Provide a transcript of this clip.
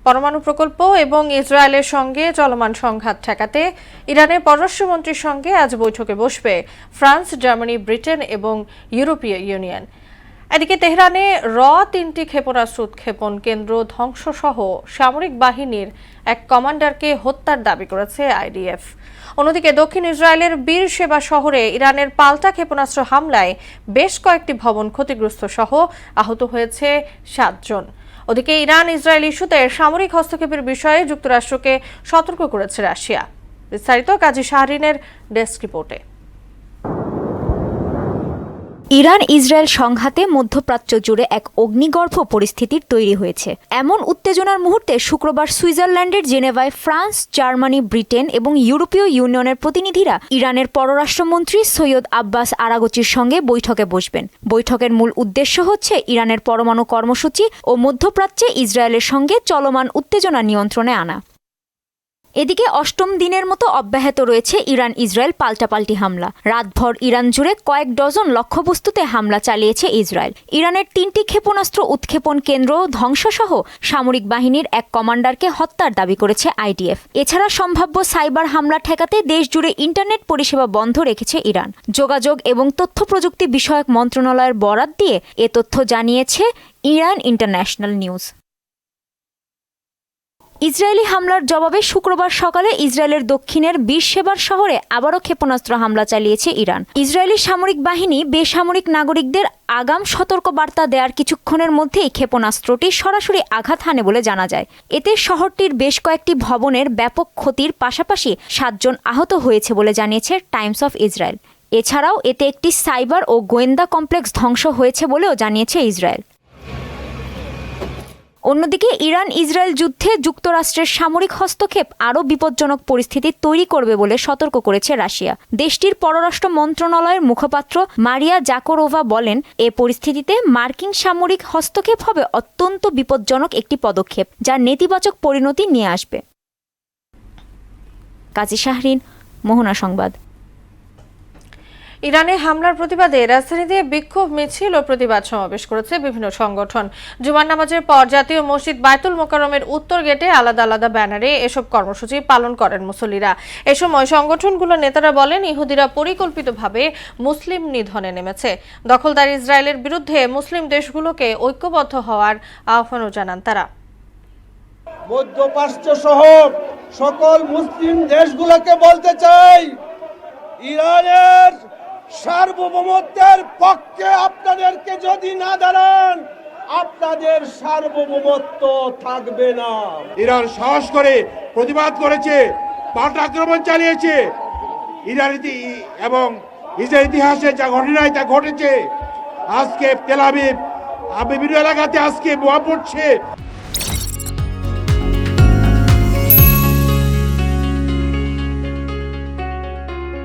পরমাণু প্রকল্প এবং ইসরায়েলের সঙ্গে চলমান সংঘাত ঠেকাতে ইরানের পররাষ্ট্রমন্ত্রীর সঙ্গে আজ বৈঠকে বসবে ফ্রান্স, জার্মানি, ব্রিটেন এবং ইউরোপীয় ইউনিয়ন। এদিকে তেহরানে 3টি ক্ষেপণাস্ত্র উৎক্ষেপণ কেন্দ্র ধ্বংসসহ সামরিক বাহিনীর এক কমান্ডারকে হত্যার দাবি করেছে আইডিএফ। অন্যদিকে দক্ষিণ ইসরায়েলের বীর সেবা শহরে ইরানের পাল্টা ক্ষেপণাস্ত্র হামলায় বেশ কয়েকটি ভবন ক্ষতিগ্রস্ত সহ আহত হয়েছে 7 জন। ওদিকে ইরান ইসরায়েল ইস্যুতে সামরিক হস্তক্ষেপের বিষয়ে যুক্তরাষ্ট্রকে সতর্ক করেছে রাশিয়া। বিস্তারিত কাজী শাহরিনের ডেস্ক রিপোর্টে। ইরান ইসরায়েল সংঘাতে মধ্যপ্রাচ্য জুড়ে এক অগ্নিগর্ভ পরিস্থিতির তৈরি হয়েছে। এমন উত্তেজনার মুহূর্তে শুক্রবার সুইজারল্যান্ডের জেনেভায় ফ্রান্স, জার্মানি, ব্রিটেন এবং ইউরোপীয় ইউনিয়নের প্রতিনিধিরা ইরানের পররাষ্ট্রমন্ত্রী সৈয়দ আব্বাস আরাগচির সঙ্গে বৈঠকে বসবেন। বৈঠকের মূল উদ্দেশ্য হচ্ছে ইরানের পরমাণু কর্মসূচি ও মধ্যপ্রাচ্যে ইসরায়েলের সঙ্গে চলমান উত্তেজনা নিয়ন্ত্রণে আনা। এদিকে 8ম দিনের মতো অব্যাহত রয়েছে ইরান ইসরায়েল পাল্টাপাল্টি হামলা। রাতভর ইরান জুড়ে কয়েক ডজন লক্ষ্যবস্তুতে হামলা চালিয়েছে ইসরায়েল। ইরানের 3টি ক্ষেপণাস্ত্র উৎক্ষেপণ কেন্দ্র ধ্বংসসহ সামরিক বাহিনীর এক কমান্ডারকে হত্যার দাবি করেছে আইডিএফ। এছাড়া সম্ভাব্য সাইবার হামলা ঠেকাতে দেশজুড়ে ইন্টারনেট পরিষেবা বন্ধ রেখেছে ইরান। যোগাযোগ এবং তথ্য প্রযুক্তি বিষয়ক মন্ত্রণালয়ের বরাত দিয়ে এ তথ্য জানিয়েছে ইরান ইন্টারন্যাশনাল নিউজ। ইসরায়েলি হামলার জবাবে শুক্রবার সকালে ইসরায়েলের দক্ষিণের বীর সেবার শহরে আবারও ক্ষেপণাস্ত্র হামলা চালিয়েছে ইরান। ইসরায়েলি সামরিক বাহিনী বেসামরিক নাগরিকদের আগাম সতর্ক বার্তা দেওয়ার কিছুক্ষণের মধ্যেই ক্ষেপণাস্ত্রটি সরাসরি আঘাত হানে বলে জানা যায়। এতে শহরটির বেশ কয়েকটি ভবনের ব্যাপক ক্ষতির পাশাপাশি 7 জন আহত হয়েছে বলে জানিয়েছে টাইমস অফ ইসরায়েল। এছাড়াও এতে একটি সাইবার ও গোয়েন্দা কমপ্লেক্স ধ্বংস হয়েছে বলেও জানিয়েছে ইসরায়েল। অন্যদিকে ইরান ইসরায়েল যুদ্ধে যুক্তরাষ্ট্রের সামরিক হস্তক্ষেপ আরও বিপজ্জনক পরিস্থিতি তৈরি করবে বলে সতর্ক করেছে রাশিয়া। দেশটির পররাষ্ট্র মন্ত্রণালয়ের মুখপাত্র মারিয়া জাকোরোভা বলেন, এ পরিস্থিতিতে মার্কিন সামরিক হস্তক্ষেপ হবে অত্যন্ত বিপজ্জনক একটি পদক্ষেপ, যা নেতিবাচক পরিণতি নিয়ে আসবে। কাজী শাহরিন, মোহনা সংবাদ। ইরানে হামলার প্রতিবাদে রাজধানীতে বিক্ষোভ মিছিল ও প্রতিবাদ সমাবেশ করেছে বিভিন্ন সংগঠন। জুমার নামাজের পর জাতীয় মসজিদ বায়তুল মোকাররমের উত্তর গেটে আলাদা আলাদা ব্যানারে এসব কর্মসূচি পালন করেন মুসল্লিরা। এ সময় সংগঠনগুলোর নেতারা বলেন, ইহুদিরা পরিকল্পিতভাবে মুসলিম নিধনে নেমেছে। দখলদার ইসরায়েলের বিরুদ্ধে মুসলিম দেশগুলোকে ঐক্যবদ্ধ হওয়ার আহ্বানও জানান তারা। মধ্যপ্রাচ্য সহ সকল মুসলিম দেশগুলোকে বলতে চাই, ইরানের সার্বভৌমত্বের পক্ষে আপনাদেরকে যদি না দাঁড়ান, আপনাদের সার্বভৌমত্ব থাকবে না। ইরান সাহস করে প্রতিবাদ করেছে, পাল্টা আক্রমণ চালিয়েছে। ইরান এবং ইসরায়েল ইতিহাসে যা ঘটনায় তা ঘটেছে। আজকে তেল আবিব বিভিন্ন এলাকাতে আজকে বোমা পড়ছে।